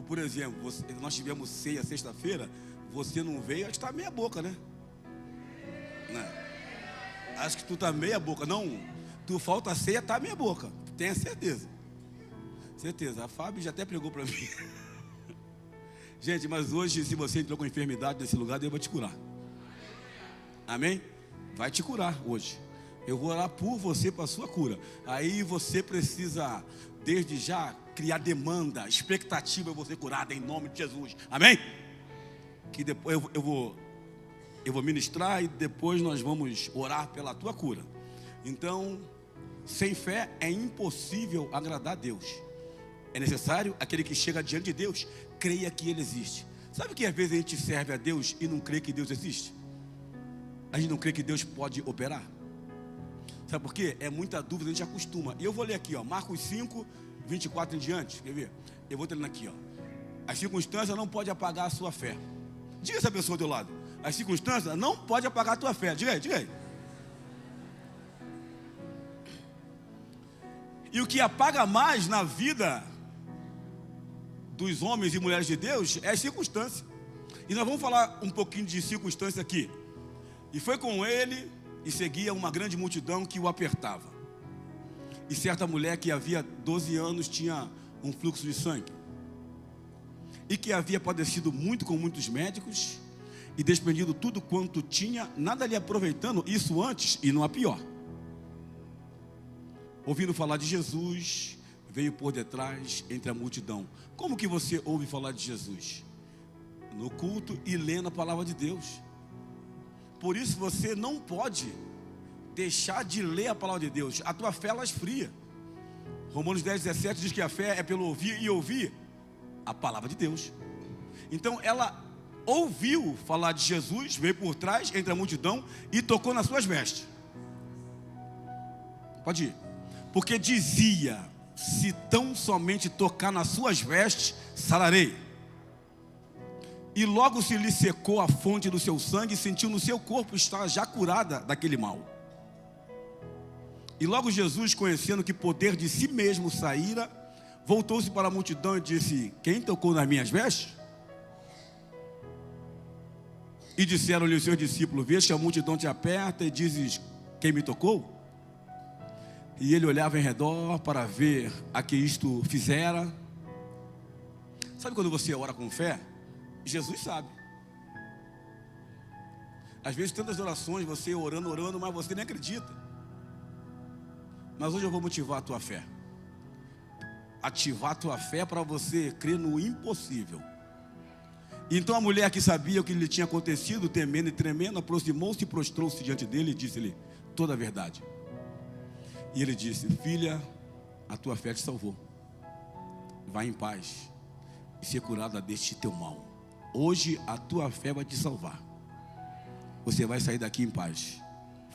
por exemplo, nós tivemos ceia sexta-feira, você não veio, acho que está meia boca, né? Não. Acho que tu está meia boca. Não, tu falta ceia, está meia boca. Tenha certeza. Certeza. A Fábio já até pregou para mim. Gente, mas hoje, se você entrou com enfermidade nesse lugar, Deus vai te curar. Amém? Vai te curar hoje. Eu vou orar por você para a sua cura. Aí você precisa, desde já, criar demanda, expectativa, eu vou ser curado em nome de Jesus. Amém? Que depois eu vou ministrar e depois nós vamos orar pela tua cura. Então, sem fé é impossível agradar a Deus. É necessário aquele que chega diante de Deus creia que Ele existe. Sabe que às vezes a gente serve a Deus e não crê que Deus existe? A gente não crê que Deus pode operar. Sabe por quê? É muita dúvida, a gente acostuma. E eu vou ler aqui, ó, Marcos 5, 24 em diante. Quer ver? Eu vou tendo aqui, ó. As circunstâncias não podem apagar a sua fé. Diga essa pessoa do teu lado. As circunstâncias não podem apagar a tua fé. Diga aí, diga aí. E o que apaga mais na vida dos homens e mulheres de Deus é as circunstâncias. E nós vamos falar um pouquinho de circunstância aqui. E foi com ele e seguia uma grande multidão que o apertava. E certa mulher que havia 12 anos tinha um fluxo de sangue. E que havia padecido muito com muitos médicos e despendido tudo quanto tinha, nada lhe aproveitando, isso antes e não a pior. Ouvindo falar de Jesus, veio por detrás entre a multidão. Como que você ouve falar de Jesus? No culto e lendo a palavra de Deus. Por isso você não pode deixar de ler a palavra de Deus. A tua fé ela esfria. Romanos 10, 17 diz que a fé é pelo ouvir e ouvir a palavra de Deus. Então ela ouviu falar de Jesus, veio por trás entre a multidão e tocou nas suas vestes. Pode ir. Porque dizia: se tão somente tocar nas suas vestes, sararei. E logo se lhe secou a fonte do seu sangue e sentiu no seu corpo estar já curada daquele mal. E logo Jesus, conhecendo que poder de si mesmo saíra, voltou-se para a multidão e disse: quem tocou nas minhas vestes? E disseram-lhe os seus discípulos: vês que a multidão te aperta e dizes: quem me tocou? E ele olhava em redor para ver a que isto fizera. Sabe quando você ora com fé? Jesus sabe. Às vezes tantas orações, você orando, mas você nem acredita. Mas hoje eu vou motivar a tua fé. Ativar a tua fé para você crer no impossível. Então a mulher que sabia o que lhe tinha acontecido, temendo e tremendo, aproximou-se e prostrou-se diante dele e disse-lhe toda a verdade. E ele disse: filha, a tua fé te salvou. Vai em paz e ser curada deste teu mal. Hoje a tua fé vai te salvar. Você vai sair daqui em paz.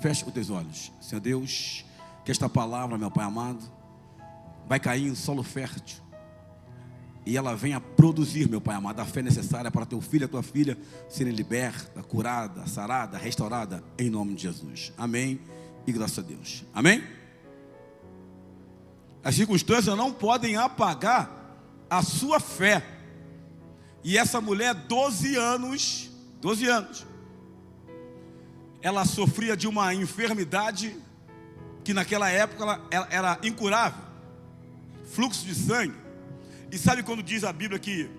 Feche os teus olhos. Senhor Deus, que esta palavra, meu Pai amado, vai cair em solo fértil e ela venha produzir, meu Pai amado, a fé necessária para teu filho e a tua filha serem liberta, curada, sarada, restaurada, em nome de Jesus. Amém e graças a Deus. Amém? As circunstâncias não podem apagar a sua fé. E essa mulher, 12 anos, ela sofria de uma enfermidade que naquela época ela era incurável. Fluxo de sangue. E sabe quando diz a Bíblia que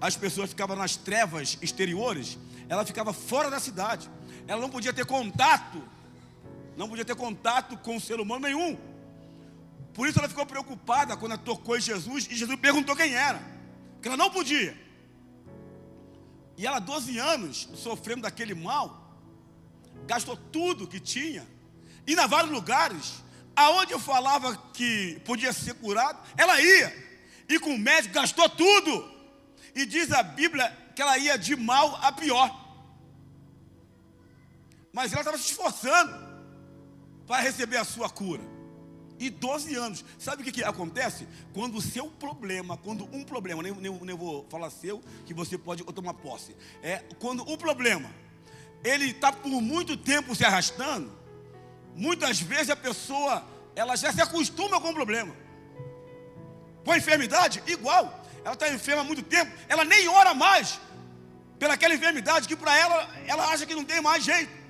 as pessoas ficavam nas trevas exteriores? Ela ficava fora da cidade. Ela não podia ter contato. Não podia ter contato com o ser humano nenhum. Por isso ela ficou preocupada quando ela tocou em Jesus. E Jesus perguntou quem era. Porque ela não podia. E ela, 12 anos, sofrendo daquele mal, gastou tudo que tinha. E em vários lugares, aonde eu falava que podia ser curado, ela ia. E com o médico gastou tudo. E diz a Bíblia que ela ia de mal a pior. Mas ela estava se esforçando para receber a sua cura. E 12 anos. Sabe o que acontece? Quando o seu problema, nem vou falar seu, que você pode tomar posse. Quando o problema, ele está por muito tempo se arrastando, muitas vezes a pessoa, ela já se acostuma com o problema. Com a enfermidade, igual. ela está enferma há muito tempo, ela nem ora mais pelaquela enfermidade que para ela acha que não tem mais jeito.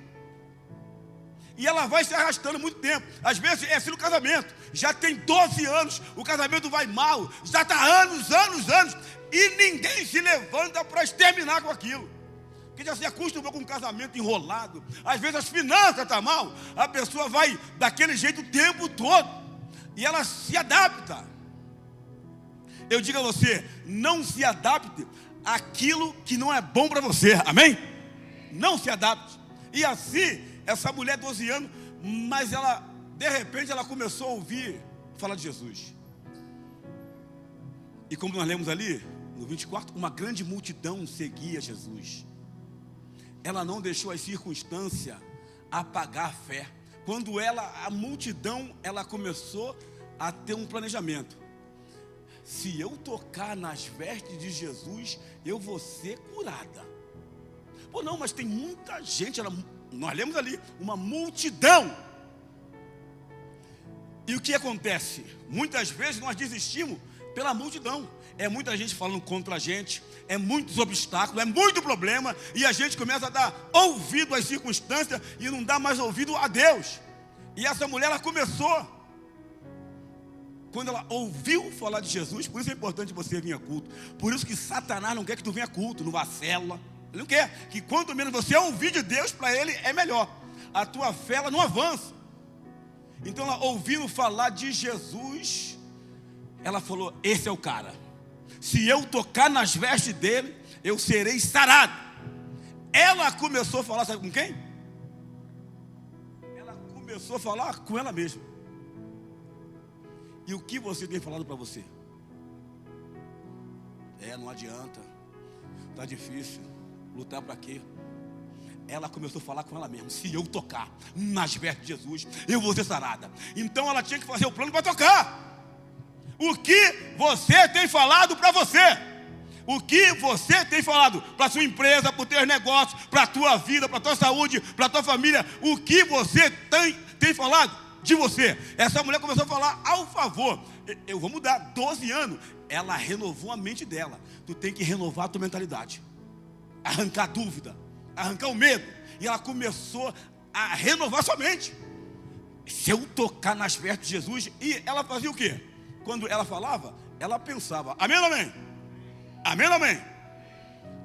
E ela vai se arrastando muito tempo. Às vezes é assim no casamento. Já tem 12 anos, o casamento vai mal. Já está anos. E ninguém se levanta para exterminar com aquilo. Porque já se acostumou com um casamento enrolado. Às vezes as finanças estão mal. A pessoa vai daquele jeito o tempo todo. E ela se adapta. Eu digo a você, não se adapte àquilo que não é bom para você. Amém? Não se adapte. E assim, essa mulher 12 anos, mas ela, de repente, ela começou a ouvir falar de Jesus. E como nós lemos ali, no 24, uma grande multidão seguia Jesus. Ela não deixou as circunstâncias apagar a fé. Quando a multidão, ela começou a ter um planejamento. Se eu tocar nas vestes de Jesus, eu vou ser curada. Pô, não, mas tem muita gente, nós lemos ali, uma multidão. E o que acontece? Muitas vezes nós desistimos pela multidão. É muita gente falando contra a gente, é muitos obstáculos, é muito problema, e a gente começa a dar ouvido às circunstâncias e não dá mais ouvido a Deus. E essa mulher, ela começou, quando ela ouviu falar de Jesus. Por isso é importante você vir a culto. Por isso que Satanás não quer que tu venha a culto, não vá à célula. Ele não quer, que quanto menos você ouvir de Deus, para ele é melhor. A tua fé, ela não avança. Então ela ouvindo falar de Jesus, ela falou, esse é o cara. Se eu tocar nas vestes dele, eu serei sarado. Ela começou a falar, sabe com quem? Ela começou a falar com ela mesma. E o que você tem falado para você? Não adianta, está difícil. Lutar para quê? Ela começou a falar com ela mesma. Se eu tocar nas vestes de Jesus, eu vou ser sarada. Então ela tinha que fazer o plano para tocar. O que você tem falado para você? O que você tem falado para a sua empresa, para os teus negócios, para a tua vida, para a tua saúde, para a tua família? O que você tem falado de você? Essa mulher começou a falar ao favor. Eu vou mudar, 12 anos. Ela renovou a mente dela. Tu tem que renovar a tua mentalidade. Arrancar a dúvida, arrancar o medo. E ela começou a renovar sua mente. Se eu tocar nas vestes de Jesus. E ela fazia o quê? Quando ela falava, ela pensava, amém ou amém? Amém ou amém?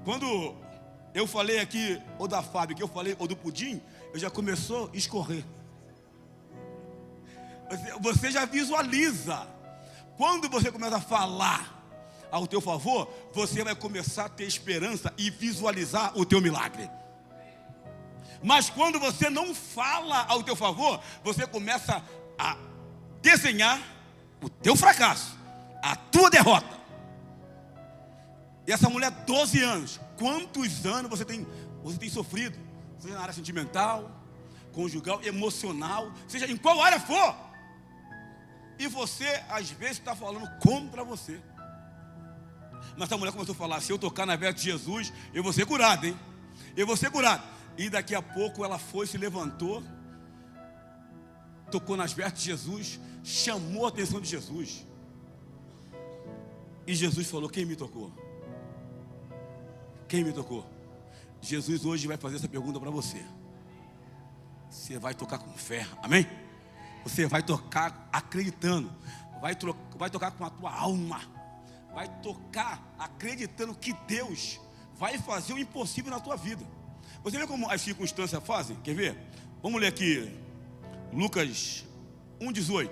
Quando eu falei aqui, ou da Fábio, que eu falei, ou do pudim, eu já começou a escorrer. Você já visualiza. Quando você começa a falar ao teu favor, você vai começar a ter esperança e visualizar o teu milagre. Mas quando você não fala ao teu favor, você começa a desenhar o teu fracasso, a tua derrota. E essa mulher, 12 anos, quantos anos você tem sofrido? Seja na área sentimental, conjugal, emocional, seja em qual área for. E você, às vezes, está falando contra você. Mas essa mulher começou a falar, se eu tocar na veste de Jesus, eu vou ser curado, hein? Eu vou ser curado. E daqui a pouco ela foi, se levantou, tocou nas vestes de Jesus, chamou a atenção de Jesus. E Jesus falou, quem me tocou? Quem me tocou? Jesus hoje vai fazer essa pergunta para você. Você vai tocar com fé, amém? Você vai tocar acreditando, vai tocar com a tua alma, vai tocar acreditando que Deus vai fazer o impossível na tua vida. Você vê como as circunstâncias fazem? Quer ver? Vamos ler aqui Lucas 1,18.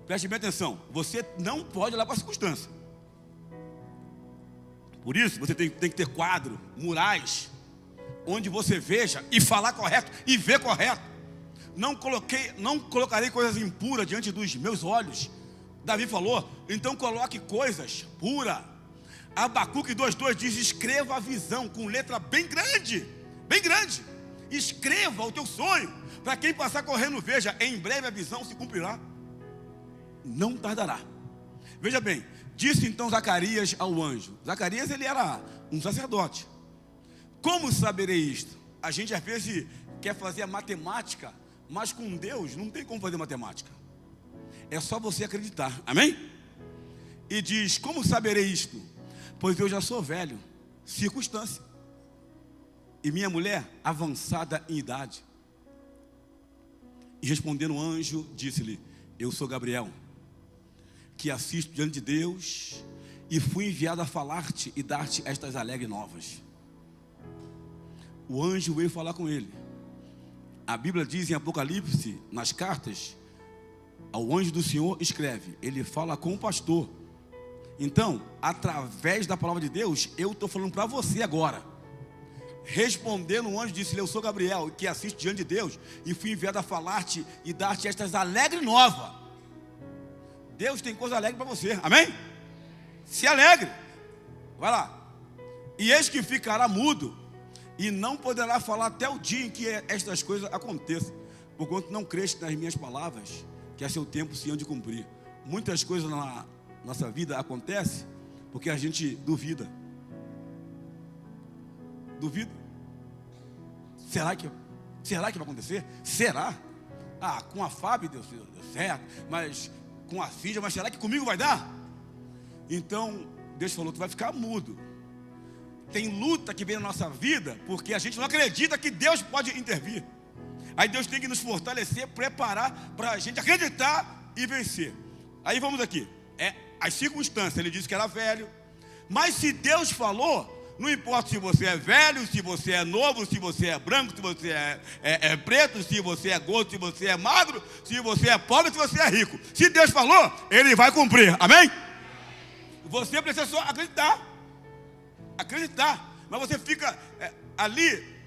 Preste bem atenção. Você não pode olhar para a circunstância. Por isso você tem que ter quadro, murais, onde você veja e falar correto e ver correto. Não colocarei coisas impuras diante dos meus olhos. Davi falou, então coloque coisas puras. Abacuque 2,2 diz, escreva a visão com letra bem grande. Bem grande. Escreva o teu sonho, para quem passar correndo veja, em breve a visão se cumprirá. Não tardará. Veja bem, disse então Zacarias ao anjo. Zacarias, ele era um sacerdote. Como saberei isto? A gente às vezes quer fazer a matemática, mas com Deus não tem como fazer matemática. É só você acreditar, amém? e diz: como saberei isto? Pois eu já sou velho, circunstância, e minha mulher avançada em idade. E respondendo o anjo, disse-lhe: eu sou Gabriel, que assisto diante de Deus, e fui enviado a falar-te e dar-te estas alegres novas. O anjo veio falar com ele. A Bíblia diz em Apocalipse, nas cartas, ao anjo do Senhor escreve, ele fala com o pastor. Então, através da palavra de Deus, eu estou falando para você agora. Respondendo o anjo, disse: eu sou Gabriel, que assisto diante de Deus, e fui enviado a falar-te e dar-te estas alegres novas. Deus tem coisa alegre para você, amém? Se alegre, vai lá. E eis que ficará mudo, e não poderá falar até o dia em que estas coisas aconteçam, porquanto não creste nas minhas palavras, que a seu tempo se hão de cumprir. Muitas coisas na nossa vida acontecem porque a gente duvida. Duvida. Será que vai acontecer? Será? Ah, com a Fábio deu certo, mas com a Cídia, mas será que comigo vai dar? Então, Deus falou: tu vai ficar mudo. Tem luta que vem na nossa vida porque a gente não acredita que Deus pode intervir. Aí Deus tem que nos fortalecer, preparar para a gente acreditar e vencer. Aí vamos aqui, as circunstâncias. Ele disse que era velho, mas se Deus falou, não importa se você é velho, se você é novo, se você é branco, se você é preto, se você é gordo, se você é magro, se você é pobre, se você é rico. Se Deus falou, Ele vai cumprir, amém? Você precisa só acreditar. Mas você fica ali.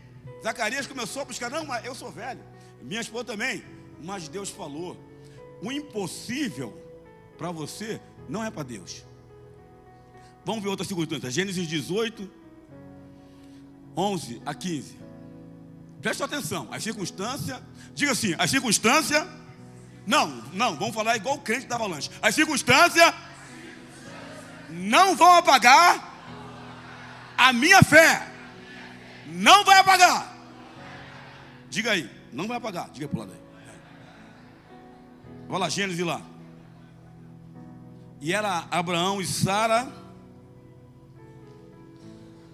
Zacarias começou a buscar: não, mas eu sou velho, minha esposa também, mas Deus falou. O impossível para você não é para Deus. Vamos ver outra circunstância. Gênesis 18, 11 a 15. Preste atenção. As circunstâncias, diga assim: as circunstâncias, não, vamos falar igual o crente da Avalanche. As circunstâncias não vão apagar a minha fé. Não vai apagar. Diga aí, não vai apagar. Diga para o lado aí. Vai lá, Gênesis lá. E era Abraão e Sara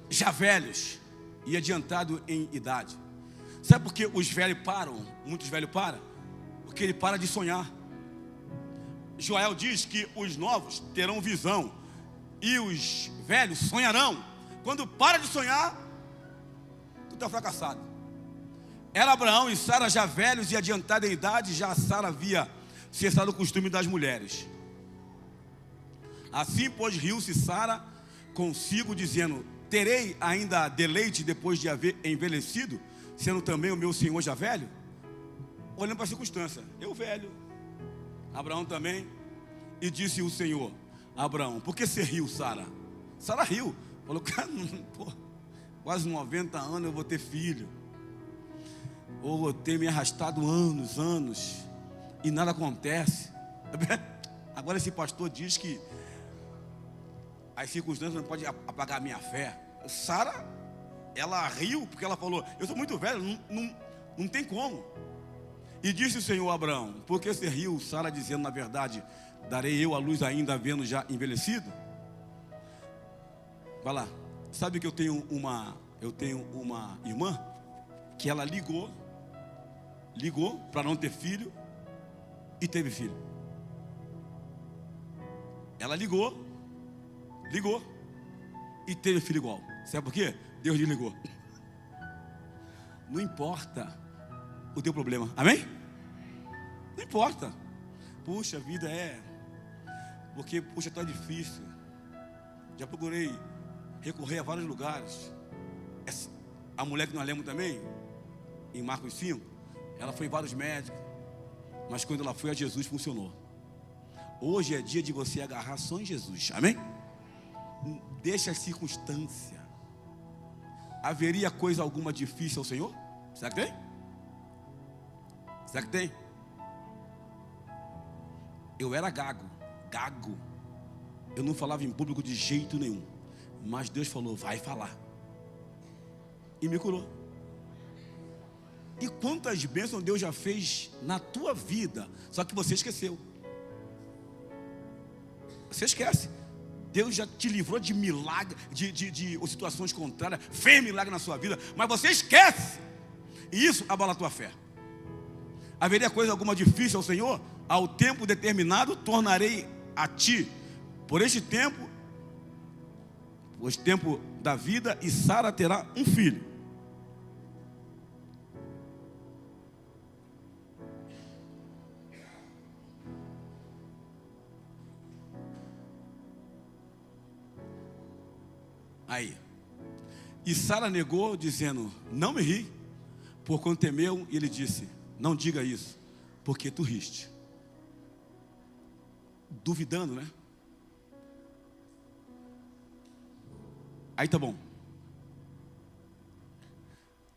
já velhos e adiantado em idade. Sabe por que os velhos param? Muitos velhos param? Porque ele para de sonhar. Joel diz que os novos terão visão e os velhos sonharão. Quando para de sonhar, tu está fracassado. Era Abraão e Sara já velhos e adiantados em idade. Já Sara havia cessado o costume das mulheres. Assim, pois, riu-se Sara consigo, dizendo: terei ainda deleite depois de haver envelhecido, sendo também o meu senhor já velho? Olhando para a circunstância, eu velho, Abraão também. E disse o Senhor a Abraão: por que você riu, Sara? Sara riu, falou: cara, quase 90 anos eu vou ter filho, ou eu tenho me arrastado anos, e nada acontece. Agora esse pastor diz que as circunstâncias não podem apagar a minha fé. Sara, ela riu porque ela falou: eu sou muito velho, não tem como. E disse o Senhor a Abraão: por que você riu, Sara, dizendo: na verdade, darei eu a luz ainda havendo já envelhecido? Vai lá. Sabe que eu tenho uma irmã que ela ligou para não ter filho e teve filho. Ela ligou e teve filho igual. Sabe por quê? Deus desligou. Não importa o teu problema, amém? Não importa. Puxa, a vida porque, puxa, tá difícil. Já procurei recorrer a vários lugares. A mulher que nós lemos também, em Marcos 5, ela foi em vários médicos, mas quando ela foi a Jesus, funcionou. Hoje é dia de você agarrar só em Jesus, amém? Deixa a circunstância. Haveria coisa alguma difícil ao Senhor? Será que tem? Será que tem? Eu era gago. Eu não falava em público de jeito nenhum, mas Deus falou: vai falar, e me curou. E quantas bênçãos Deus já fez na tua vida, só que você esqueceu. Você esquece. Deus já te livrou de milagre, de situações contrárias, fez milagre na sua vida, mas você esquece. E isso abala a tua fé. Haveria coisa alguma difícil ao Senhor? Ao tempo determinado tornarei a ti, por este tempo da vida, e Sara terá um filho. Aí, e Sara negou, dizendo: não me ri, porquanto temeu. E ele disse: não diga isso, porque tu riste. Duvidando, né? Aí tá bom.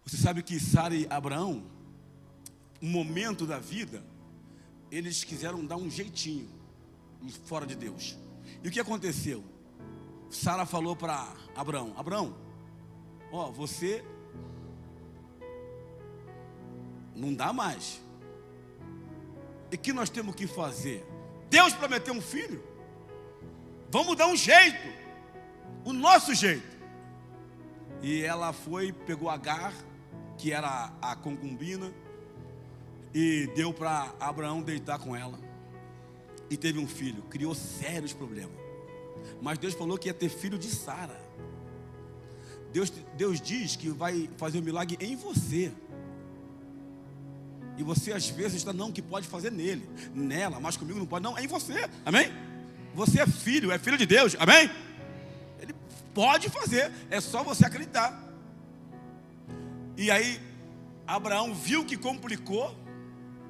Você sabe que Sara e Abraão, um momento da vida, eles quiseram dar um jeitinho fora de Deus. E o que aconteceu? Sara falou para Abraão: Abraão, ó, você não dá mais. E o que nós temos que fazer? Deus prometeu um filho. Vamos dar um jeito, o nosso jeito. E ela foi, pegou Agar, que era a concubina, e deu para Abraão deitar com ela. E teve um filho. Criou sérios problemas. Mas Deus falou que ia ter filho de Sara. Deus diz que vai fazer um milagre em você. E você às vezes está, não, que pode fazer nele, nela, mas comigo não pode. Não, é em você, amém? Você é filho de Deus, amém? Ele pode fazer, é só você acreditar. E aí Abraão viu que complicou,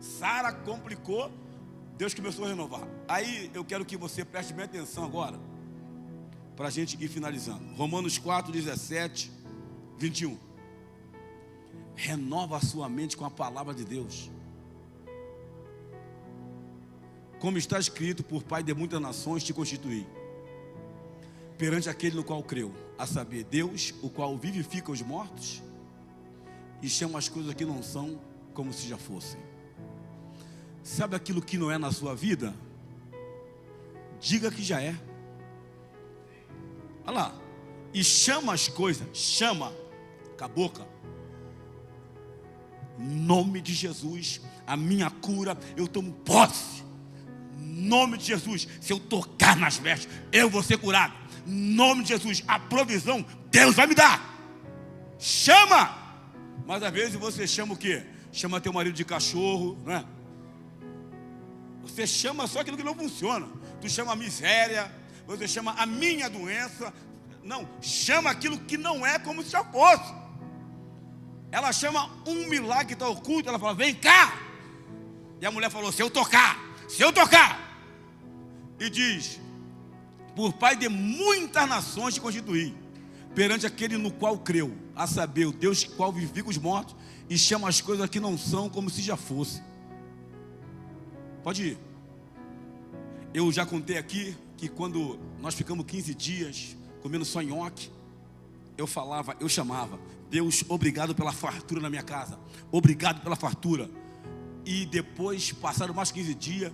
Sara complicou, Deus começou a renovar. Aí eu quero que você preste bem atenção agora, para a gente ir finalizando. Romanos 4, 17, 21. Renova a sua mente com a palavra de Deus. Como está escrito: por Pai de muitas nações te constituí, perante aquele no qual creu, a saber, Deus, o qual vivifica os mortos e chama as coisas que não são como se já fossem. Sabe aquilo que não é na sua vida? Diga que já é. Olha lá. E chama as coisas, chama com a boca. Nome de Jesus, a minha cura, eu tomo posse. Nome de Jesus, se eu tocar nas vestes, eu vou ser curado. Nome de Jesus, a provisão Deus vai me dar. Chama. Mas às vezes você chama o quê? Chama teu marido de cachorro, né? Você chama só aquilo que não funciona. Tu chama a miséria, você chama a minha doença. Não, chama aquilo que não é como se já fosse. Ela chama um milagre que está oculto. Ela fala: vem cá. E a mulher falou: se eu tocar. E diz: por Pai de muitas nações te constituí, perante aquele no qual creu, a saber, o Deus qual vivifica os mortos e chama as coisas que não são como se já fosse. Pode ir. Eu já contei aqui que quando nós ficamos 15 dias comendo só nhoque, eu chamava: Deus, obrigado pela fartura na minha casa, obrigado pela fartura. E depois, passaram mais 15 dias,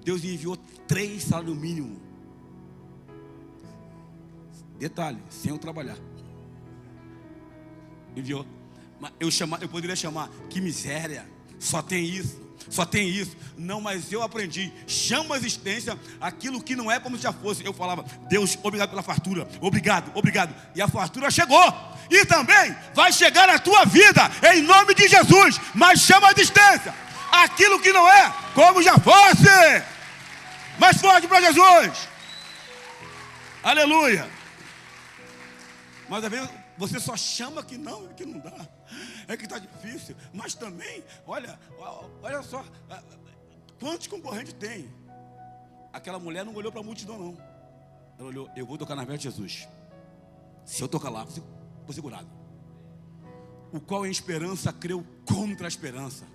Deus enviou 3 salários mínimos. Detalhe, sem eu trabalhar. Enviou. Mas eu poderia chamar: que miséria, só tem isso. Não, mas eu aprendi: chama a existência aquilo que não é como se já fosse. Eu falava: Deus, obrigado pela fartura, obrigado. E a fartura chegou. E também vai chegar na tua vida, em nome de Jesus. Mas chama a existência aquilo que não é como já fosse. Mais forte para Jesus. Aleluia. Mas às vezes você só chama que não dá. É que está difícil. Mas também, olha só, quantos concorrentes tem? Aquela mulher não olhou para a multidão, não. Ela olhou: eu vou tocar na vestes de Jesus. Se eu tocar lá, vou ser curado. O qual em esperança creu contra a esperança.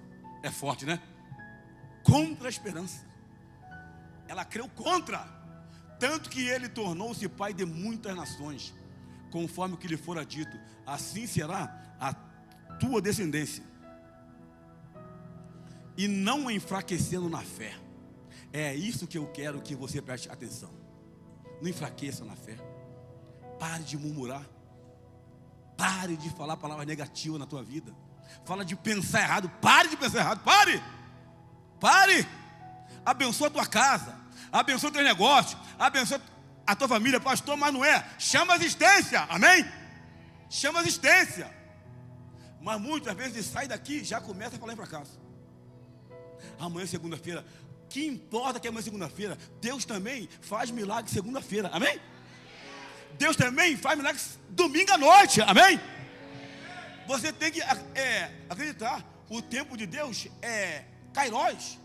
É forte, né? Contra a esperança. Ela creu contra. Tanto que ele tornou-se pai de muitas nações, conforme o que lhe fora dito: assim será a tua descendência. E não enfraquecendo na fé. É isso que eu quero que você preste atenção. Não enfraqueça na fé. Pare de murmurar. Pare de falar palavras negativas na tua vida. Fala de pensar errado. Pare de pensar errado. Pare. Pare. Abençoa a tua casa. Abençoa o teu negócio. Abençoa a tua família. Pastor, mas não é. Chama a existência. Amém? Chama a existência. Mas muitas vezes ele sai daqui, já começa a falar em fracasso. Amanhã é segunda-feira. Que importa que amanhã é segunda-feira? Deus também faz milagre segunda-feira. Amém? Deus também faz milagre domingo à noite. Amém? Você tem que acreditar. O tempo de Deus é Kairos.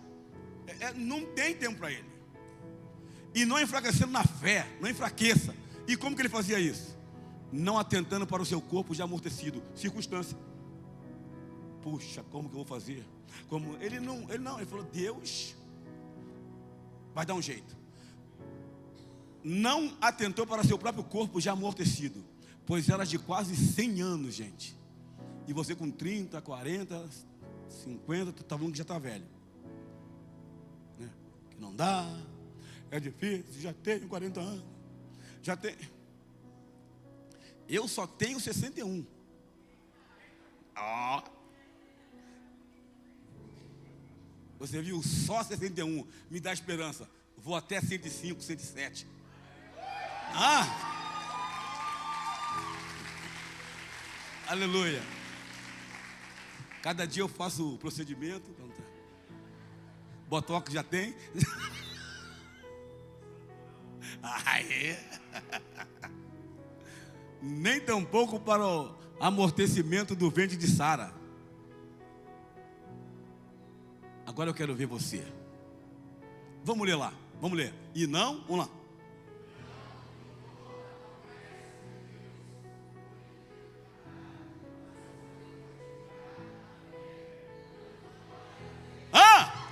Não tem tempo para ele. E não enfraquecendo na fé. Não enfraqueça. E como que ele fazia isso? Não atentando para o seu corpo já amortecido. Circunstância. Puxa, como que eu vou fazer? Ele falou, Deus vai dar um jeito. Não atentou para seu próprio corpo já amortecido, pois era de quase 100 anos, gente. E você com 30, 40, 50, tu tá falando que já está velho, né? Que não dá, é difícil, já tenho 40 anos, já tem. Eu só tenho 61. Você viu, só 61 me dá esperança. Vou até 105, 107. Aleluia. Cada dia eu faço o procedimento. Botox já tem. Nem tampouco para o amortecimento do ventre de Sara. Agora eu quero ver você. Vamos ler lá. Vamos ler. E não, vamos lá.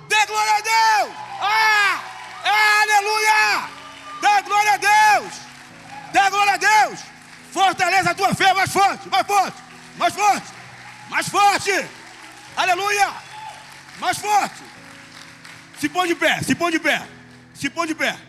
Dê glória a Deus. Aleluia. Dê glória a Deus. Dê glória a Deus. Fortaleza a tua fé mais forte, mais forte, mais forte, mais forte. Aleluia. Mais forte. Se põe de pé, se põe de pé, se põe de pé.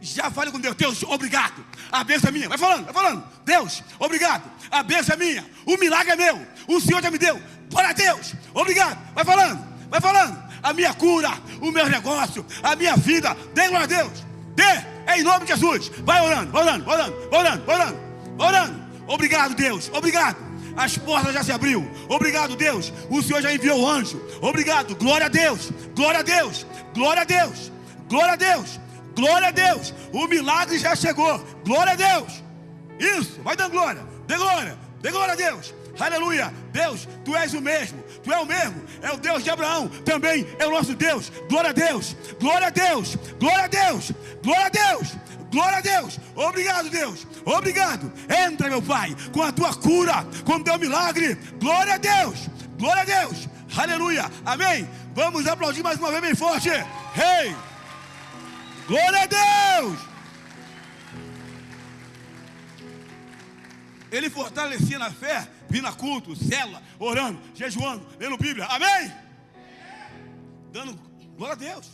Já fale com Deus. Deus, obrigado. A bênção é minha. Vai falando, vai falando. Deus, obrigado. A bênção é minha. O milagre é meu. O Senhor já me deu. Glória a Deus. Obrigado. Vai falando, vai falando. A minha cura, o meu negócio, a minha vida. Dê glória a Deus. Dê, em nome de Jesus. Vai orando, vai orando, vai orando, vai orando, vai orando, vai orando. Obrigado, Deus. Obrigado. As portas já se abriu. Obrigado, Deus. O Senhor já enviou o anjo. Obrigado. Glória a Deus. Glória a Deus. Glória a Deus. Glória a Deus. Glória a Deus. O milagre já chegou. Glória a Deus. Isso. Vai dando glória. Dê glória. Dê glória a Deus. Aleluia. Deus, tu és o mesmo. Tu é o mesmo. É o Deus de Abraão. Também é o nosso Deus. Glória a Deus. Glória a Deus. Glória a Deus. Glória a Deus. Glória a Deus. Obrigado, Deus. Obrigado. Entra, meu Pai, com a tua cura, com o teu milagre. Glória a Deus. Glória a Deus. Aleluia. Amém. Vamos aplaudir mais uma vez bem forte. Hey. Glória a Deus. Ele fortalecia na fé, vindo a culto, célula, orando, jejuando, lendo Bíblia. Amém. Dando glória a Deus.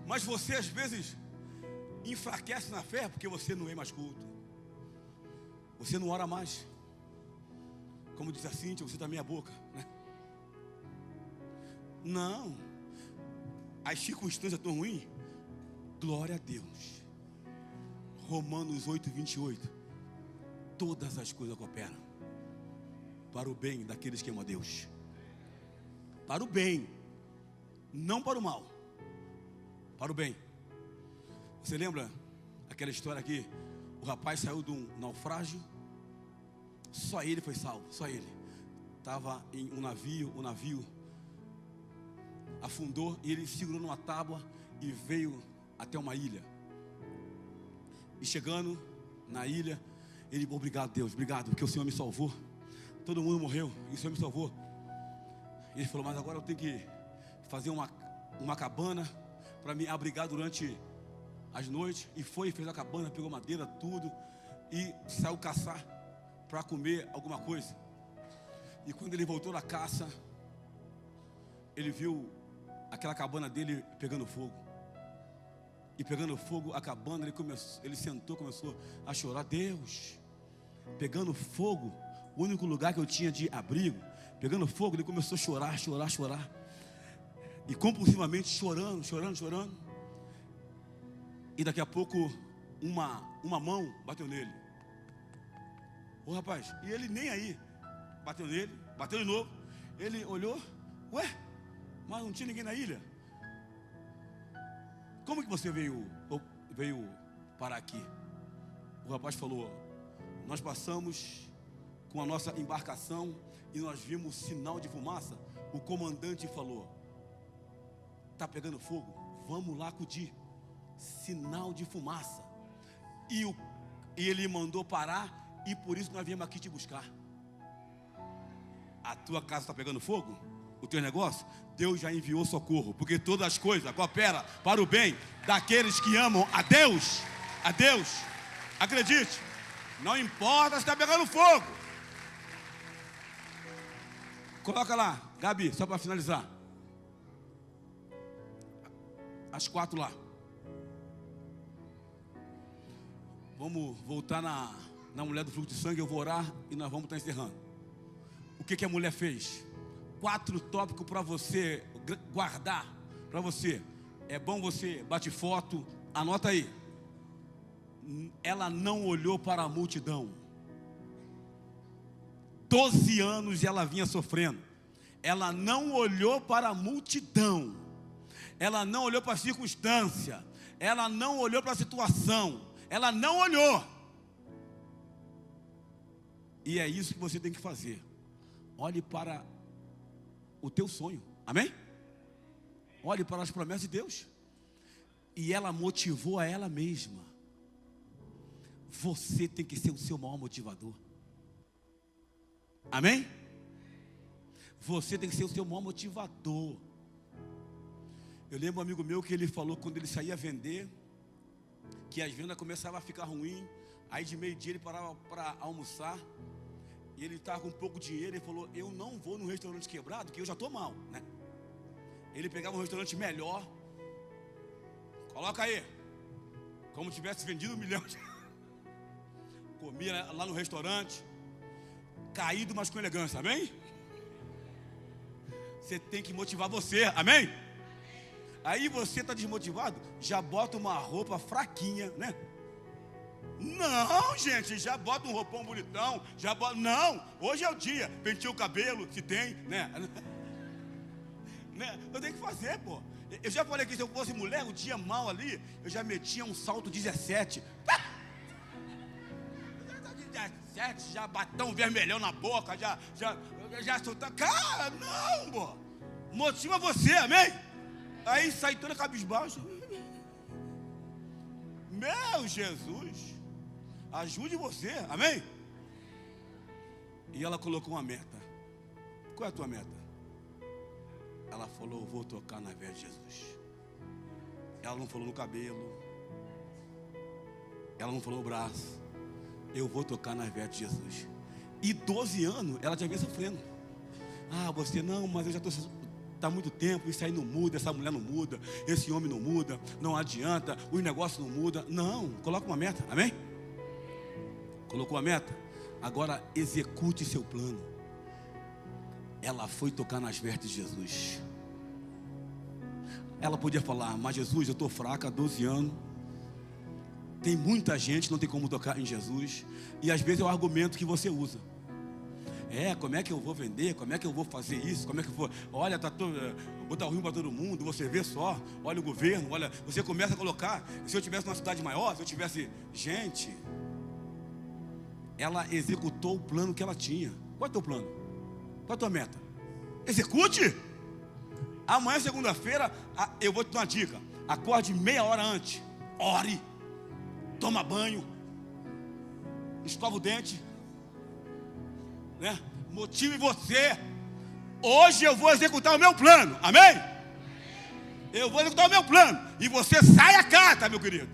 Mas você às vezes enfraquece na fé porque você não é mais culto. Você não ora mais. Como diz a Cíntia, você está meia boca, né? Não. As circunstâncias estão ruins. Glória a Deus. Romanos 8, 28. Todas as coisas cooperam para o bem daqueles que amam a Deus. Para o bem. Não para o mal. Para o bem. Você lembra aquela história aqui? O rapaz saiu de um naufrágio. Só ele foi salvo, só ele. Estava em um navio, o navio afundou e ele segurou numa tábua e veio até uma ilha. E chegando na ilha, ele, obrigado Deus, obrigado, porque o Senhor me salvou. Todo mundo morreu e o Senhor me salvou. E ele falou, mas agora eu tenho que fazer uma cabana para me abrigar durante as noites. E foi, fez a cabana, pegou madeira, tudo, e saiu caçar para comer alguma coisa. E quando ele voltou da caça, ele viu aquela cabana dele pegando fogo. E pegando fogo, acabando, ele sentou, começou a chorar. Deus, pegando fogo, o único lugar que eu tinha de abrigo, pegando fogo, ele começou a chorar, chorar, chorar. E compulsivamente chorando, chorando, chorando. E daqui a pouco uma mão bateu nele. Ô rapaz, e ele nem aí. Bateu nele, bateu de novo. Ele olhou, ué, mas não tinha ninguém na ilha. Como que você veio parar aqui? O rapaz falou, nós passamos com a nossa embarcação e nós vimos sinal de fumaça. O comandante falou, está pegando fogo, vamos lá acudir. Sinal de fumaça. E ele mandou parar, e por isso nós viemos aqui te buscar. A tua casa está pegando fogo? O teu negócio? Deus já enviou socorro, porque todas as coisas cooperam para o bem daqueles que amam a Deus. A Deus. Acredite, não importa se está pegando fogo. Coloca lá, Gabi, só para finalizar. As 4 lá. Vamos voltar na mulher do fluxo de sangue. Eu vou orar e nós vamos estar encerrando. O que a mulher fez? 4 tópicos para você guardar. Para você. É bom você bate foto. Anota aí. Ela não olhou para a multidão. 12 anos ela vinha sofrendo. Ela não olhou para a multidão. Ela não olhou para a circunstância. Ela não olhou para a situação. Ela não olhou. E é isso que você tem que fazer. Olhe para o teu sonho. Amém? Olhe para as promessas de Deus. E ela motivou a ela mesma. Você tem que ser o seu maior motivador. Amém? Você tem que ser o seu maior motivador. Eu lembro um amigo meu que ele falou quando ele saía a vender, que as vendas começavam a ficar ruim. Aí de meio-dia ele parava para almoçar. E ele estava com pouco dinheiro. Ele falou, eu não vou num restaurante quebrado, que eu já estou mal, né? Ele pegava um restaurante melhor. Coloca aí, como tivesse vendido 1 milhão. Comia lá no restaurante, caído, mas com elegância, amém? Você tem que motivar você, amém? Aí você está desmotivado, já bota uma roupa fraquinha, né? Não, gente, já bota um roupão bonitão, já bota, não, hoje é o dia, penteia o cabelo, se tem, né? Eu tenho que fazer, pô. Eu já falei que se eu fosse mulher, o dia mal ali, eu já metia um salto 17. 17, já batão vermelhão na boca, já soltar. Cara, não, pô. Motiva você, amém? Aí sai toda cabisbaixo. Meu Jesus, ajude você, amém? E ela colocou uma meta. Qual é a tua meta? Ela falou, eu vou tocar na veia de Jesus. Ela não falou no cabelo. Ela não falou no braço. Eu vou tocar na veia de Jesus. E 12 anos ela já vinha sofrendo. Ah, você não, mas eu já estou... Está há muito tempo, isso aí não muda, essa mulher não muda, esse homem não muda, não adianta, os negócios não mudam. Não, coloca uma meta, amém? Colocou a meta? Agora execute seu plano. Ela foi tocar nas vestes de Jesus. Ela podia falar, mas Jesus, eu estou fraca há 12 anos. Tem muita gente, não tem como tocar em Jesus. E às vezes é o argumento que você usa. Como é que eu vou vender? Como é que eu vou fazer isso? Como é que eu vou? Olha, tá ruim para todo mundo. Você vê só, olha o governo, olha. Você começa a colocar. Se eu tivesse numa cidade maior, se eu tivesse gente, ela executou o plano que ela tinha. Qual é o teu plano? Qual é a tua meta? Execute! Amanhã, segunda-feira, eu vou te dar uma dica. Acorde meia hora antes. Ore. Toma banho. Escova o dente. Né? Motive você. Hoje eu vou executar o meu plano. Amém? Eu vou executar o meu plano. E você sai a carta, meu querido.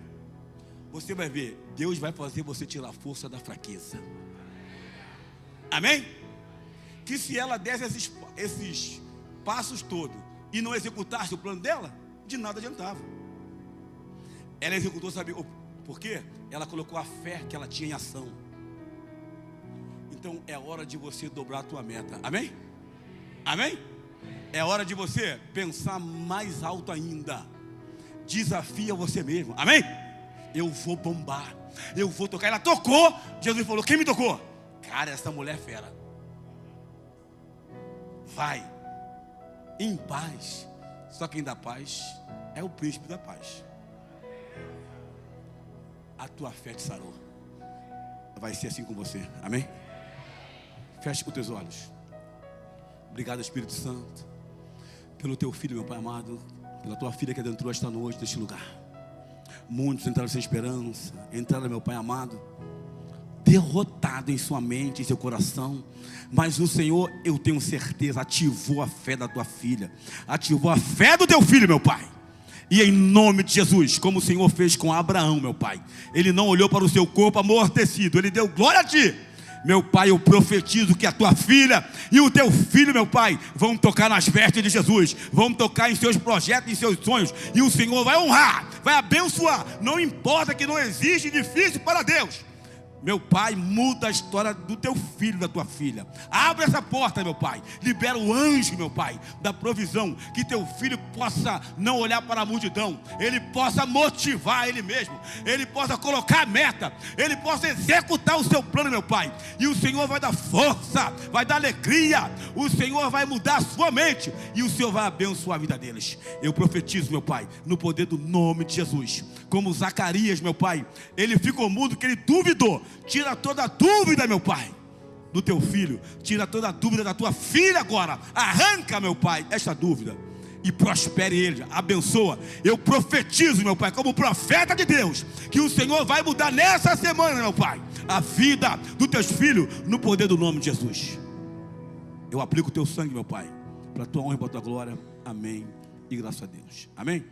Você vai ver. Deus vai fazer você tirar a força da fraqueza. Amém? Que se ela desse esses passos todos e não executasse o plano dela, de nada adiantava. Ela executou, sabe por quê? Ela colocou a fé que ela tinha em ação. Então é hora de você dobrar a tua meta. Amém? Amém? É hora de você pensar mais alto ainda. Desafia você mesmo. Amém? Eu vou bombar, eu vou tocar. Ela tocou, Jesus falou: quem me tocou? Cara, essa mulher é fera. Vai em paz. Só quem dá paz é o príncipe da paz. A tua fé te sarou. Vai ser assim com você. Amém? Feche os teus olhos. Obrigado, Espírito Santo, pelo teu filho, meu Pai amado, pela tua filha que adentrou esta noite neste lugar. Muitos entraram sem esperança, entraram, meu Pai amado, derrotado em sua mente, em seu coração. Mas o Senhor, eu tenho certeza, ativou a fé da tua filha, ativou a fé do teu filho, meu Pai. E em nome de Jesus, como o Senhor fez com Abraão, meu Pai, ele não olhou para o seu corpo amortecido, ele deu glória a ti. Meu Pai, eu profetizo que a tua filha e o teu filho, meu Pai, vão tocar nas vestes de Jesus, vão tocar em seus projetos, em seus sonhos, e o Senhor vai honrar, vai abençoar. Não importa que não existe difícil para Deus. Meu Pai, muda a história do teu filho, da tua filha. Abre essa porta, meu Pai. Libera o anjo, meu Pai, da provisão. Que teu filho possa não olhar para a multidão. Ele possa motivar ele mesmo. Ele possa colocar a meta. Ele possa executar o seu plano, meu Pai. E o Senhor vai dar força, vai dar alegria. O Senhor vai mudar a sua mente. E o Senhor vai abençoar a vida deles. Eu profetizo, meu Pai, no poder do nome de Jesus. Como Zacarias, meu Pai, ele ficou mudo que ele duvidou. Tira toda a dúvida, meu Pai, do teu filho. Tira toda a dúvida da tua filha agora. Arranca, meu Pai, esta dúvida. E prospere ele, abençoa. Eu profetizo, meu Pai, como profeta de Deus, que o Senhor vai mudar nessa semana, meu Pai, a vida dos teus filhos, no poder do nome de Jesus. Eu aplico o teu sangue, meu Pai, para a tua honra e para a tua glória. Amém. E graças a Deus. Amém.